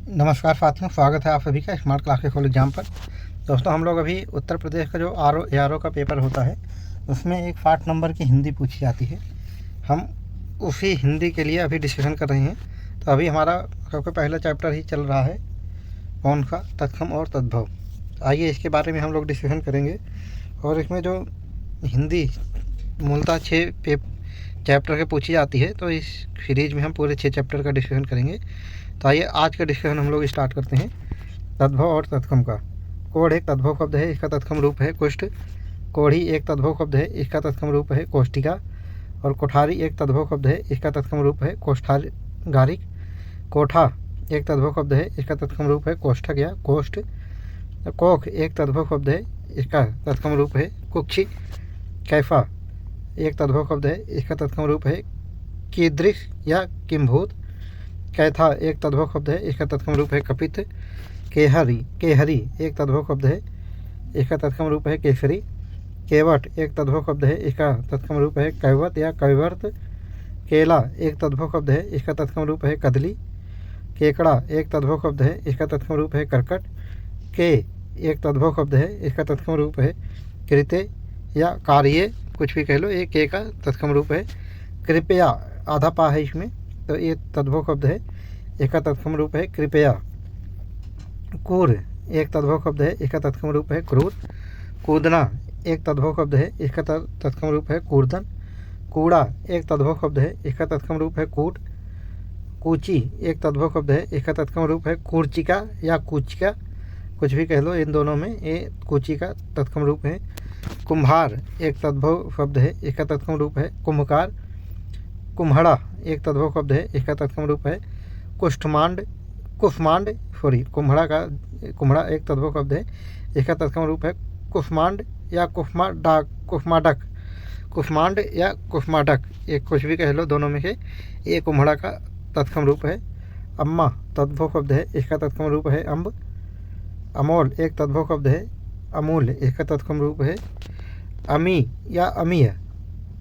नमस्कार साथियों, स्वागत है आप सभी का स्मार्ट क्लास के फुल एग्जाम पर। दोस्तों, हम लोग अभी उत्तर प्रदेश का जो ARO का पेपर होता है उसमें एक 60 नंबर की हिंदी पूछी जाती है। हम उसी हिंदी के लिए अभी डिस्कशन कर रहे हैं। तो अभी हमारा सबसे पहला चैप्टर ही चल रहा है, कौन सा, तत्सम और तद्भव। आइए इसके बारे में हम लोग डिस्कशन करेंगे। और इसमें जो हिंदी मूलतः 6 चैप्टर के पूछी जाती है, तो इस सीरीज में हम पूरे 6 चैप्टर का डिस्कशन करेंगे। तो आइए आज का डिस्कशन हम लोग स्टार्ट करते हैं तद्भव और तत्सम का। कोढ़ एक तद्भव शब्द है, इसका तत्सम रूप है कुष्ठ। कोढ़ी एक तद्भव शब्द है, इसका तत्सम रूप है कोष्ठिका। और कोठारी एक तद्भव शब्द है, इसका तत्सम रूप है कोष्ठागारिक। कोठा एक तद्भव शब्द है, इसका तत्सम रूप है कोष्ठक या कोष्ठ। कोख एक तद्भव शब्द है, इसका तत्सम रूप है कुक्षी। कैफा एक तद्भव शब्द है, इसका तत्सम रूप है कीदृश या किम्भूत। कैथा एक तद्भव शब्द है, इसका तत्सम रूप है कपित। केहरी एक तद्भव शब्द है, इसका तत्सम रूप है केसरी। केवट एक तद्भव शब्द है, इसका तत्सम रूप है कैवत या कैवर्त। केला एक तद्भव शब्द है, इसका तत्सम रूप है कदली। केकड़ा एक तद्भव शब्द है, इसका तत्सम रूप है करकट। के एक तद्भव शब्द है, इसका तत्सम रूप है कृत्य या कार्य, कुछ भी कह लो। एक के का तत्सम रूप है कृपया, आधा पा है इसमें, तो ये तद्भव शब्द है, इसका तत्सम रूप है कृपया। कूर एक तद्भव शब्द है, इसका तत्सम रूप है क्रूर। कूदना एक तद्भव शब्द है, इसका तत्सम रूप है कूर्दन। कूड़ा एक तद्भव शब्द है, इसका तत्सम रूप है कूट। कूची एक तद्भव शब्द है, इसका तत्सम रूप है कूर्चिका या कूचिका, कुछ भी कह लो। इन दोनों में ये कूची का तत्सम रूप है। कुम्हार एक तद्भव शब्द है, इसका तत्सम रूप है कुम्भकार। कुम्हड़ा एक तद्भव शब्द है, इसका तत्सम रूप है कुष्मांड। कुम्हड़ा एक तद्भव शब्द है, इसका तत्सम रूप है कुष्मांड या कुष्मांड या कुष्माडक, ये कुछ भी कह लो दोनों में से। ये कुम्हड़ा का तत्सम रूप है। अम्मा तद्भव शब्द है, इसका तत्सम रूप है अम्ब। अमोल एक तद्भव शब्द है, अमूल, इसका तत्सम रूप है अमी या अमीय,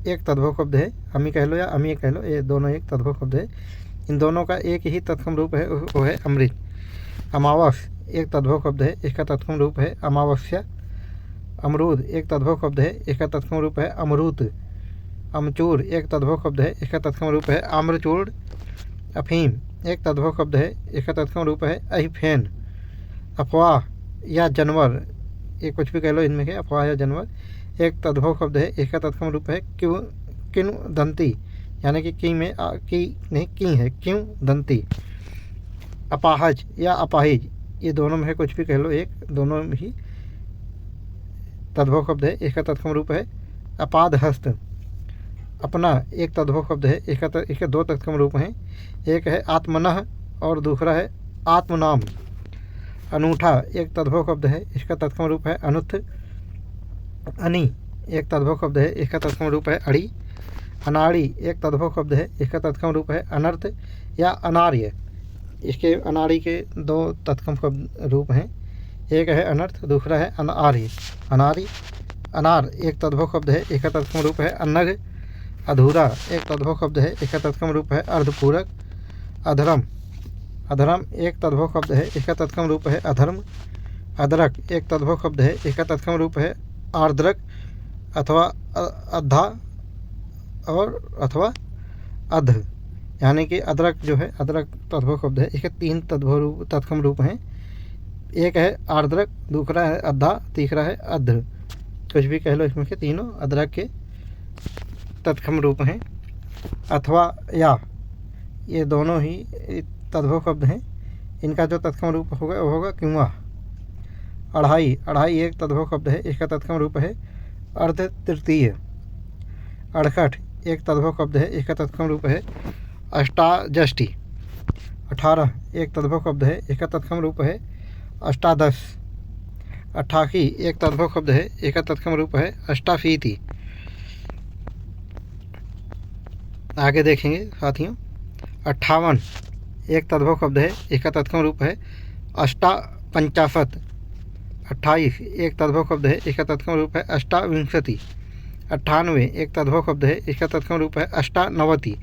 एक तद्भव शब्द है। अमी कह लो या अमीय कह लो, ये दोनों एक तद्भव शब्द है। इन दोनों का एक ही तत्सम रूप है, वो है अमृत। अमावस एक तद्भव शब्द है, इसका तत्सम रूप है अमावस्या। अमरूद एक तद्भव शब्द है, इसका तत्सम रूप है अमरूत। अमचूर एक तद्भव शब्द है, इसका तत्सम रूप है आम्रचूर्ण। अफीम एक तद्भव शब्द है, इसका तत्सम रूप है अहिफेन। अफवाह या जानवर, ये कुछ भी कह लो इनमें के। अफवाह या जानवर एक तद्भव शब्द है, इसका तत्सम रूप है किन दंती, यानी कि की में की नहीं की है, क्यों दंती। अपाहज या अपाहिज, ये दोनों में है, कुछ भी कह लो एक, दोनों में ही तद्भव शब्द है, इसका तत्सम रूप है अपादहस्त। अपना एक तद्भव शब्द है, इसके दो तत्सम रूप हैं, एक है आत्मनः और दूसरा है आत्मनाम। अनूठा एक तद्भव शब्द है, इसका तत्सम रूप है अनुथ। अनि एक तद्भव शब्द है, इसका तत्सम रूप है अड़ी। अनाड़ी एक तद्भव शब्द है, इसका तत्सम रूप है अनर्थ या अनार्य। इसके अनाड़ी के दो तत्सम शब्द रूप हैं, एक है अनर्थ, दूसरा है अनार्य। अनारी। अनार एक तद्भव शब्द है, इसका तत्सम रूप है अनग। अधूरा एक तद्भव शब्द है, इसका तत्सम रूप है अर्धपूरक। अधर्म एक तद्भव शब्द है, इसका तत्सम रूप है अधर्म। अदरक एक तद्भव शब्द है, इसका तत्सम रूप है आर्द्रक अथवा अद्धा और अथवा अध, यानी कि अदरक जो है, अदरक तद्भव शब्द है, इसके 3 तत्सम रूप हैं, एक है आर्द्रक, दूसरा है अद्धा, तीसरा है अध, कुछ भी कह लो। इसमें के तीनों अदरक के तत्सम रूप हैं। अथवा या, ये दोनों ही तद्भव शब्द हैं, इनका जो तत्सम रूप होगा वो होगा क्युआ। अढ़ाई एक तद्भव शब्द है, इसका तत्सम रूप है अर्ध तृतीय। अड़सठ एक तद्भव शब्द है, इसका तत्सम रूप है अष्टाजष्टि। 18 एक तद्भव शब्द है, इसका तत्सम रूप है अष्टादश। 88 एक तद्भव शब्द है, इसका तत्सम रूप है अष्टाशीति। आगे देखेंगे साथियों। 58 एक तद्भव शब्द है, इसका तत्सम रूप है अष्टापंचाशत। 28 एक तद्भव शब्द है, इसका तत्सम रूप है अष्टाविंशति। 98 एक तद्भव शब्द है, इसका तत्सम रूप है अष्टानवति।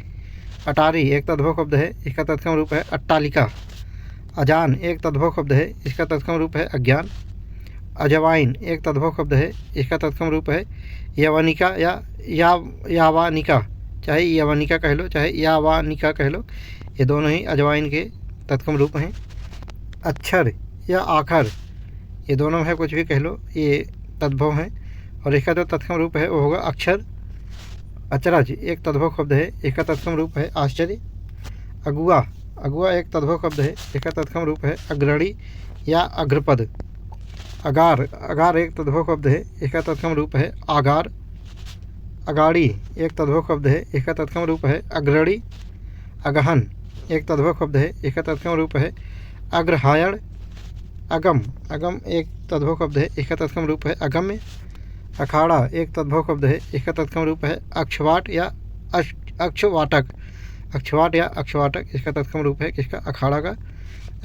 अटारी एक तद्भव शब्द है, इसका तत्सम रूप है अट्टालिका। अजान एक तद्भव शब्द है, इसका तत्सम रूप है अज्ञान। अजवाइन एक तद्भव शब्द है, इसका तत्सम रूप है यवनिका या यावानिका, चाहे यवनिका कह लो चाहे यावानिका कह लो, ये दोनों ही अजवाइन के तत्सम रूप हैं। अक्षर या आखर, ये दोनों है कुछ भी कह लो, ये तद्भव हैं और इसका जो तत्सम रूप है वो होगा अक्षर। अचरज एक तद्भव शब्द है, इसका तत्सम रूप है आश्चर्य। अगुआ, अगुआ एक तद्भव शब्द है, इसका तत्सम रूप है अग्रणी या अग्रपद। अगार, अगार एक तद्भव शब्द है, इसका तत्सम रूप है आगार। अगाड़ी एक तद्भव शब्द है, इसका तत्सम रूप है अग्रणी। अगहन एक तद्भव शब्द है, इसका तत्सम रूप है अग्रहायण। अगम, अगम एक तद्भव शब्द है, इसका तत्सम रूप है अगम्य। अखाड़ा एक तद्भव शब्द है, इसका तत्सम रूप है अक्षवाट या अक्षवाटक। अक्षवाट या अक्षवाटक इसका तत्सम रूप है किसका, अखाड़ा का।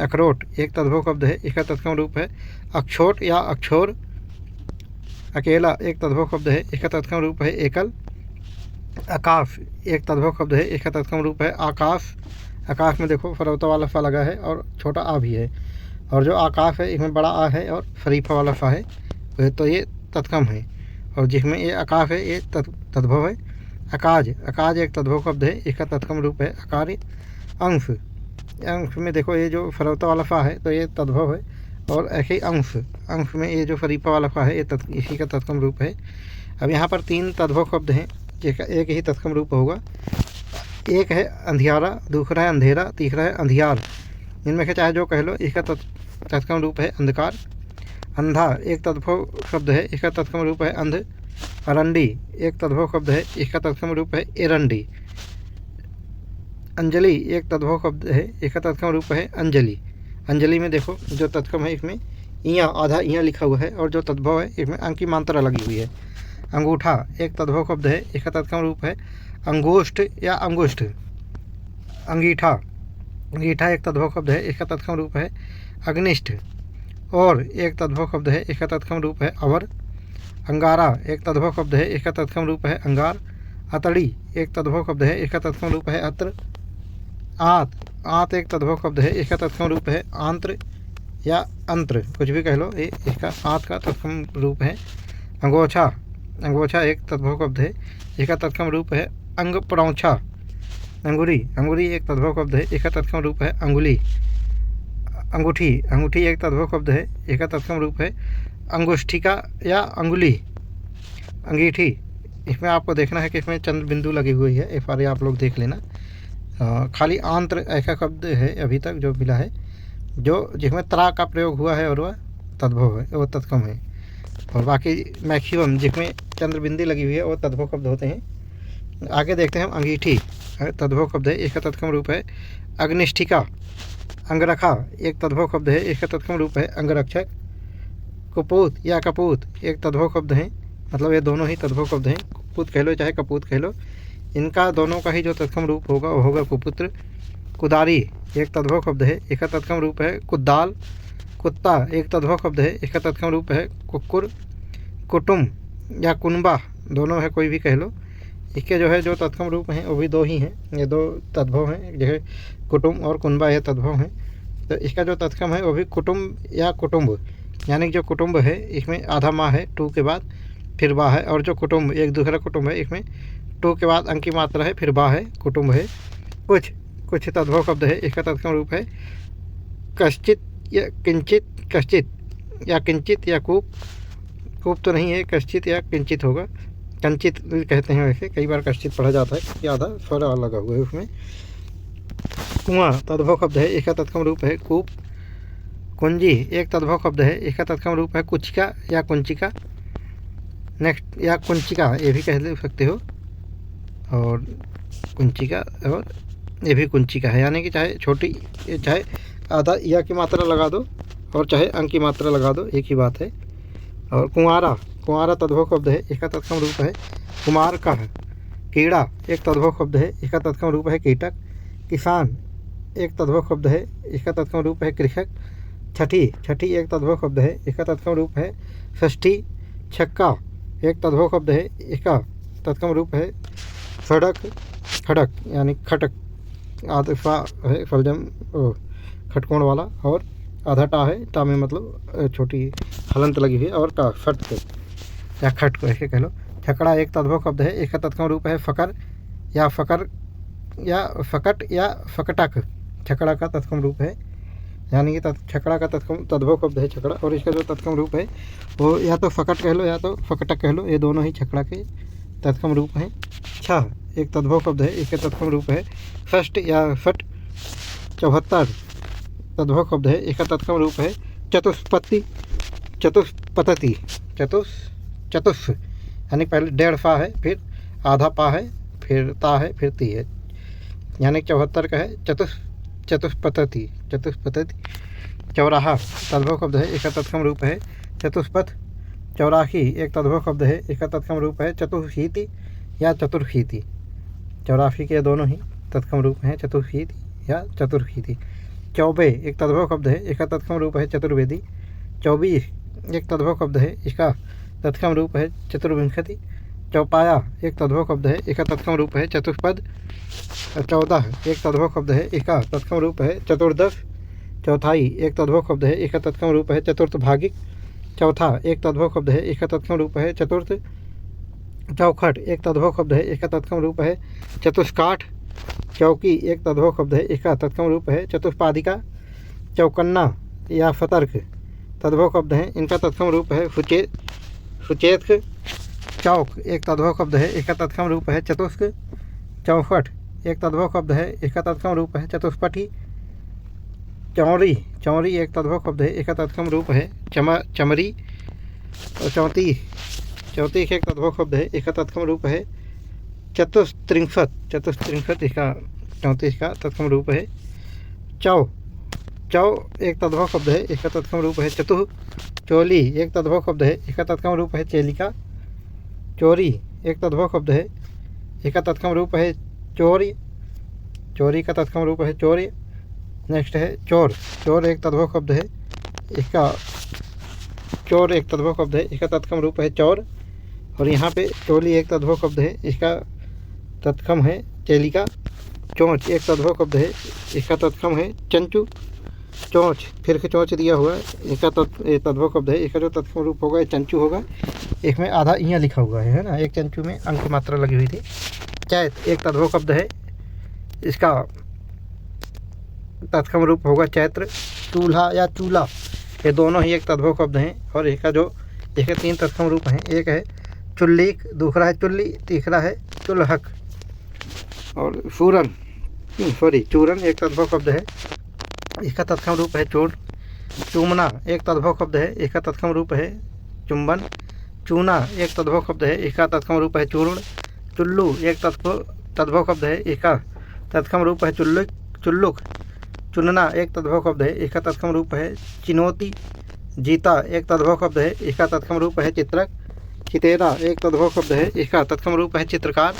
अखरोट एक तद्भव शब्द है, इसका तत्सम रूप है अक्षोट या अक्षोर। अकेला एक तद्भव शब्द है, इसका तत्सम रूप है एकल। आकाश एक तद्भव शब्द है, इसका तत्सम रूप है आकाश। आकाश में देखो फरौता वाला फा लगा है और छोटा आ भी है, और जो आकाश है इसमें बड़ा आ है और फरीफा वाला फा है, तो ये तत्सम है। और जिसमें ये आकाश है ये तद्भव है। अकाज, अकाज एक तद्भव शब्द है, इसका तत्सम रूप है अकार्य। अंश, अंश में देखो ये जो फरौता वाला फा है तो ये तद्भव है, और ऐसे ही अंश, अंश में ये जो फरीफा वाला फा है ये इसी का तत्सम रूप है। अब यहाँ पर 3 तद्भव शब्द हैं, एक ही तत्सम रूप होगा। एक है अंधियारा, दूसरा है अंधेरा, तीसरा है अंधियार। इनमें से चाहे जो कह लो, इसका तत्सम रूप है अंधकार। अंधा एक तद्भव शब्द है, इसका तत्सम रूप है अंध। अरंडी एक तद्भव शब्द है, इसका तत्सम रूप है एरंडी। अंजलि एक तद्भव शब्द है, इसका तत्सम रूप है अंजलि। अंजलि में देखो जो तत्सम है इसमें इयाँ, आधा इयाँ लिखा हुआ है, और जो तद्भव है इसमें अंक की मात्रा लगी हुई है। अंगूठा एक तद्भव शब्द है, इसका तत्सम रूप है अंगोष्ठ या अंगुष्ठ। अंगीठा, अंगीठा एक तद्भव शब्द है, इसका तत्सम रूप है अग्निष्ठ। और एक तद्भव शब्द है, इसका तत्सम रूप है अवर। अंगारा एक तद्भव शब्द है, इसका तत्सम रूप है अंगार। अतड़ी एक तद्भव शब्द है, इसका तत्सम रूप है अत्र। आंत, आंत एक तद्भव शब्द है, इसका तत्सम रूप है आंत्र या अंत्र, कुछ भी कह लो, ये इसका आंत का तत्सम रूप है। अंगोछा, अंगोछा एक तद्भव शब्द है, इसका तत्सम रूप है अंग प्रौछा। अंगुरी, अंगुरी एक तद्भव शब्द है, इसका तत्सम रूप है अंगुली। अंगूठी, अंगूठी एक तद्भव शब्द है, इसका तत्सम रूप है अंगुष्ठिका या अंगुली। अंगीठी, इसमें आपको देखना है कि इसमें चंद्र बिंदु लगी हुई है, एक बार आप लोग देख लेना। खाली आंत्र ऐसा शब्द है अभी तक जो मिला है, जो जिसमें त्रा का प्रयोग हुआ है और वह तद्भव है, वो तत्सम है। और बाकी मैक्सिमम जिसमें चंद्र बिंदी लगी हुई है वो तद्भव शब्द होते हैं। आगे देखते हैं हम। अंगीठी तद्भव शब्द है, इसका तत्सम रूप है अग्निष्ठिका। अंगरखा एक तद्भव शब्द है, इसका तत्सम रूप है अंगरक्षक। कुपूत या कपूत एक तद्भव शब्द है, मतलब ये दोनों ही तद्भव शब्द हैं, कुपूत कह लो चाहे कपूत कह लो, इनका दोनों का ही जो तत्सम रूप होगा वो होगा कुपुत्र। कुदारी एक तद्भव शब्द है, इसका तत्सम रूप है कुद्दाल। कुत्ता एक तद्भव शब्द है, इसका तत्सम रूप है कुक्कुर। कुटुम या कुनबा दोनों है, कोई भी कह लो, इसके जो है जो तत्सम रूप हैं वो भी 2 ही हैं, ये 2 तद्भव हैं, जो है कुटुम और कुनबा ये तद्भव हैं। तो इसका जो तत्सम है वो भी कुटुम्ब या कुटुम्ब, यानी कि जो कुटुम्ब है इसमें आधा माँ है 2 के बाद फिर बा है, और जो कुटुम्ब एक दूसरा कुटुम्ब है इसमें 2 के बाद अंक की मात्रा है फिर बा है, कुटुम्ब है। कुछ तद्भव शब्द है, इसका तत्सम रूप है कश्चित या किंचित। कश्चित या किंचित या कूप, कूप तो नहीं है, कश्चित या किंचित होगा, कंचित कहते हैं वैसे, कई बार कश्चित पढ़ा जाता है क्योंकि आधा स्वर लगा हुआ है उसमें। कुआं तद्भव शब्द है, इसका तत्सम रूप है कूप। कुंजी एक तद्भव शब्द है, इसका तत्सम रूप है कुचिका या कुंचिका। नेक्स्ट या कुंचिका ये भी कह सकते हो, और कुंचिका, और ये भी कुंचिका है, यानी कि चाहे छोटी चाहे आधा या की मात्रा लगा दो और चाहे अंक की मात्रा लगा दो, एक ही बात है। और कुंवारा, कुंवारा तद्भव शब्द है, इसका तत्सम रूप है कुमार का। कीड़ा एक तद्भव शब्द है, इसका तत्सम रूप है कीटक। किसान एक तद्भव शब्द है, इसका तत्सम रूप है कृषक। छठी, छठी एक तद्भव शब्द है, इसका तत्सम रूप है षष्ठी। छक्का एक तद्भव शब्द है, इसका तत्सम रूप है सड़क। खड़क यानी खटक, आतिफा है फलजम खटकोण वाला, और आधा टा है, टा में मतलब छोटी हलंत लगी हुई, और का फट को या खट को ऐसे कह लो। छकड़ा एक तद्भव शब्द है, इसका तत्सम रूप है फकर या फकट या फकटक। छकड़ा का तत्सम रूप है, यानी कि छकड़ा का तद्भव शब्द है छकड़ा, और इसका जो तत्सम रूप है वो या तो फकट कह लो या तो फकटक कह लो, ये दोनों ही छकड़ा के तत्सम रूप हैं। छह एक तद्भव शब्द है, इसका तत्सम रूप है षष्ठ या फट। 74 तद्भव शब्द है, इसका तत्सम रूप है चतुष्पति चतुष्पतति। चतुष यानी पहले 1.5 पा है, फिर आधा पा है, फिर ता है, फिर ती है, यानी 74 का है चतुष्पतति। चौराहा तद्भव शब्द है, इसका तत्सम रूप है चतुष्पथ। चौराही एक तद्भव शब्द है, इसका तत्सम रूप है चतुर्शीति या चतुर्शीति। चौरासी के दोनों ही तत्सम रूप हैं चतुर्शीति या चतुर्शीति। 24 एक तद्भव शब्द है, इसका तत्सम रूप है चतुर्वेदी। 24 एक तद्भव शब्द है, इसका तत्सम रूप है चतुर्विंशति। चौपाया एक तद्भव शब्द है, इसका तत्सम रूप है चतुष्पद। 14 एक तद्भव शब्द है, इसका तत्सम रूप है चतुर्दश। चौथाई एक तद्भव शब्द है, इसका तत्सम रूप है चतुर्थ भागिक। चौथा एक तद्भव शब्द है, इसका तत्सम रूप है चतुर्थ। चौखट एक तद्भव शब्द है, इसका तत्सम रूप है चतुष्काठ। चौकी एक तद्भव शब्द है, इसका तत्सम रूप है चतुष्पादिका। चौकन्ना या फतर्क तद्भव शब्द हैं, इनका तत्सम रूप है सुचेतक। चौक एक तद्भव शब्द है, इसका तत्सम रूप है चतुष्क। चौखट एक तद्भव शब्द है, इसका तत्सम रूप है चतुष्पठी। चौरी एक तद्भव शब्द है, इसका तत्सम रूप है चमरी। और चौंतीस एक तद्भव शब्द है, इसका तत्सम रूप है चतुस्त्रिंशत इसका 34 का तत्सम रूप है। चौ एक तद्भव शब्द है, इसका तत्सम रूप है चतुः। चोली एक तद्भव शब्द है, इसका तत्सम रूप है चेलिका। चोरी एक तद्भव शब्द है, इसका तत्सम रूप है चोरी। चोरी का तत्सम रूप है चौर्य। नेक्स्ट है चोर एक तद्भव शब्द है, इसका चोर एक तद्भव शब्द है, इसका तत्सम रूप है चौर। और यहाँ पे चोली एक तद्भव शब्द है, इसका तत्सम है चेलिका। चोंच एक तद्भव शब्द है, इसका तत्सम है चंचू। चोंच फिर से चोंच दिया हुआ है, इसका तद्भव शब्द है, इसका जो तत्सम रूप होगा चंचू होगा। एक में आधा इयाँ लिखा हुआ है ना, एक चंचू में अंक मात्रा लगी हुई थी। चैत एक तद्भव शब्द है, इसका तत्सम रूप होगा चैत्र। चूल्हा या चूल्हा ये दोनों ही एक तद्भव शब्द हैं, और इसका 3 तत्सम रूप हैं। एक है चुल्लीक, दूसरा है चुल्ली, तीसरा है चुल्हक। और चूरन एक तद्भव शब्द है, इसका तत्सम रूप है चूर्ण। चूमना एक तद्भव शब्द है, इसका तत्सम रूप है चुंबन। चूना एक तद्भव शब्द है, इसका तत्सम रूप है चूर्ण। चुल्लू एक तद्भव शब्द है, इसका तत्सम रूप है चुल्लुक। चुनना एक तद्भव शब्द है, इसका तत्सम रूप है चिनौती। जीता एक तद्भव शब्द है, इसका तत्सम रूप है चित्रक। चितेरा एक तद्भव शब्द है, इसका तत्सम रूप है चित्रकार।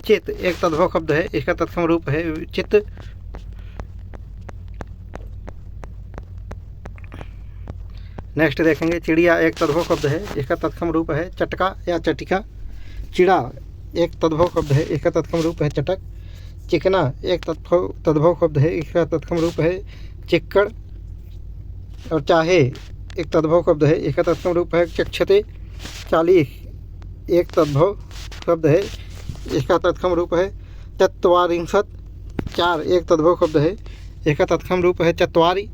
चित एक तद्भव शब्द है, इसका तत्सम रूप है चित्त। नेक्स्ट देखेंगे चिड़िया एक तद्भव शब्द है, इसका तत्सम रूप है चटका या चटिका। चिड़ा एक तद्भव शब्द है, इसका तत्सम रूप है चटक। चिकना एक तद्भव शब्द है, इसका तत्सम रूप है चिक्कड़। और चाहे एक तद्भव शब्द है, इसका तत्सम रूप है चक्षते। 40 एक तद्भव शब्द है, इसका तत्सम रूप है चत्वारिंशत्। 4 एक तद्भव शब्द है, इसका तत्सम रूप है चत्वारी।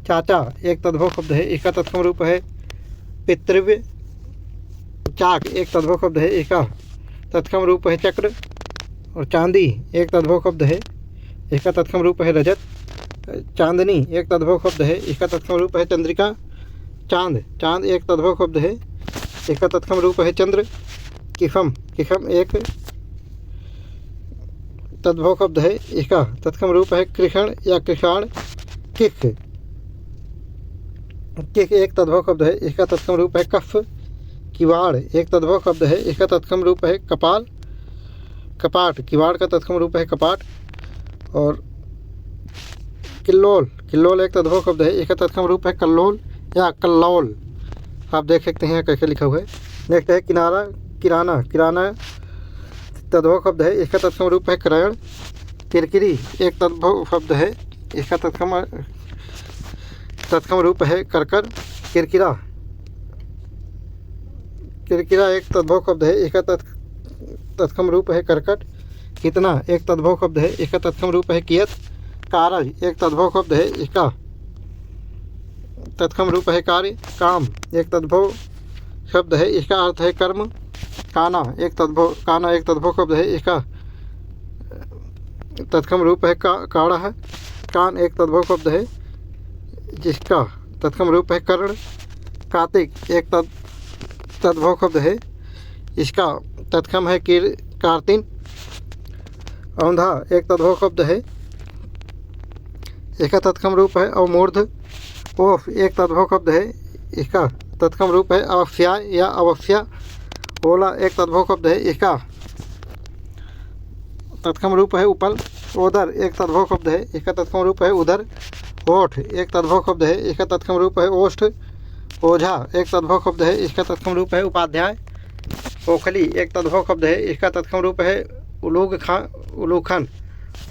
चाचा एक तद्भव शब्द है, इसका तत्सम रूप है पितृव्य। चाक एक तद्भव शब्द है, इसका तत्सम रूप है चक्र। और चांदी एक तद्भव शब्द है, इसका तत्सम रूप है रजत। चांदनी एक तद्भव शब्द है, इसका तत्सम रूप है चंद्रिका। चांद एक तद्भव शब्द है, इसका तत्सम रूप है चंद्र। किफम एक तद्भव शब्द है, इसका तत्सम रूप है कृषण या कृषाण। किक एक तद्भव शब्द है, इसका तत्सम रूप है कफ। किवाड़ एक तद्भव शब्द है, इसका तत्सम रूप है कपाल। किवाड़ का तत्सम रूप है कपाट। और किल्लोल एक तद्भव शब्द है, इसका तत्सम रूप है कल्लोल या कल्लौल। आप देख सकते हैं कैसे लिखा हुआ है। नेक्स्ट है किराना तद्भव शब्द है, इसका तत्सम रूप है क्रयण। किरकिरी एक तद्भव शब्द है, इसका तत्सम तत्सम रूप है करकर। किरकिरा, किरकिरा एक तद्भव शब्द है, इसका तत्सम रूप है करकट। कितना एक तद्भव शब्द है, इसका तत्सम रूप है कियत। कारज एक तद्भव शब्द है, इसका तत्सम रूप है कार्य। काम एक तद्भव शब्द है, इसका अर्थ है कर्म। काना एक तद्भव शब्द है, इसका तत्सम रूप है काढ़। कान एक तद्भव शब्द है, जिसका तत्सम रूप है कर्ण। कार्तिक एक तद्भव शब्द है, इसका तत्सम है कार्तिन। औंधा एक तद्भव शब्द है, इसका तत्सम रूप है अवमूर्ध। ओफ एक तद्भव शब्द है, इसका तत्सम रूप है अवस्या या अवस्या। ओला एक तद्भव शब्द है, इसका तत्सम रूप है उपल। ओदर एक तद्भव शब्द है, इसका तत्सम रूप है उदर। ओठ एक तद्भव शब्द है, इसका तत्सम रूप है ओष्ठ। ओझा एक तद्भव शब्द है, इसका तत्सम रूप है उपाध्याय। ओखली एक तद्भव शब्द है, इसका तत्सम रूप है उलूखन।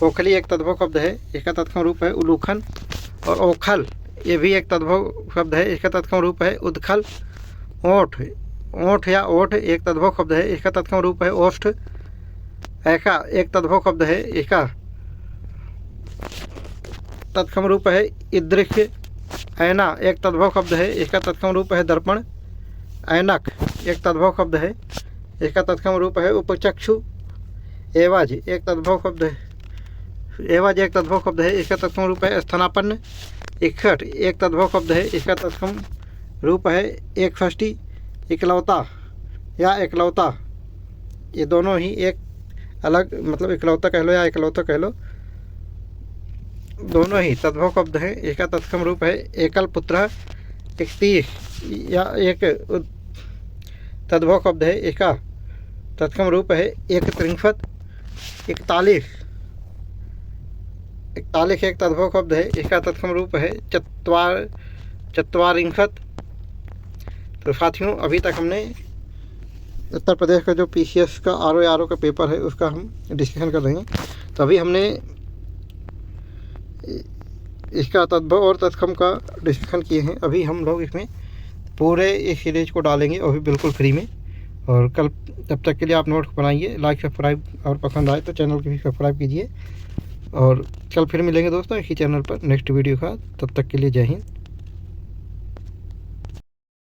ओखली एक तद्भव शब्द है, इसका तत्सम रूप है उलूखन। और ओखल ये भी एक तद्भव शब्द है, इसका तत्सम रूप है उदखल। ओठ या ओठ एक तद्भव शब्द है, इसका तत्सम रूप है ओष्ठ। ऐका एक तद्भव शब्द है, इसका तत्सम रूप है ईदृश्य। ऐना एक तद्भव शब्द है, इसका तत्सम रूप है दर्पण। ऐनक एक तद्भव शब्द है, इसका तत्सम रूप है उपचक्षु। एवज एक तद्भव शब्द है, एवज एक तद्भव शब्द है, इसका तत्सम रूप है स्थानापन्न। इकसठ एक तद्भव शब्द है, इसका तत्सम रूप है एक षष्ठी। इकलौता या एकलौता ये दोनों ही एक अलग मतलब इकलौता कह लो या एकलौता कह लो, दोनों ही तद्भव शब्द हैं। इसका तत्सम रूप है एकल पुत्र। 31 या एक तद्भव शब्द है, इसका तत्सम रूप है एक त्रिंशत। 41 एक तद्भव शब्द है, इसका तत्सम रूप है चत्वारिंशत। तो साथियों अभी तक हमने उत्तर प्रदेश का जो PCS का RO का पेपर है उसका हम डिस्कशन कर रहे हैं। तो अभी हमने इसका तद्भव और तत्सम का डिस्कशन किए हैं। अभी हम लोग इसमें पूरे इस सीरीज को डालेंगे और भी बिल्कुल फ्री में। और कल तब तक के लिए आप नोट्स बनाइए, लाइक सब्सक्राइब, और पसंद आए तो चैनल को भी सब्सक्राइब कीजिए। और कल फिर मिलेंगे दोस्तों इसी चैनल पर नेक्स्ट वीडियो का। तब तक के लिए जय हिंद।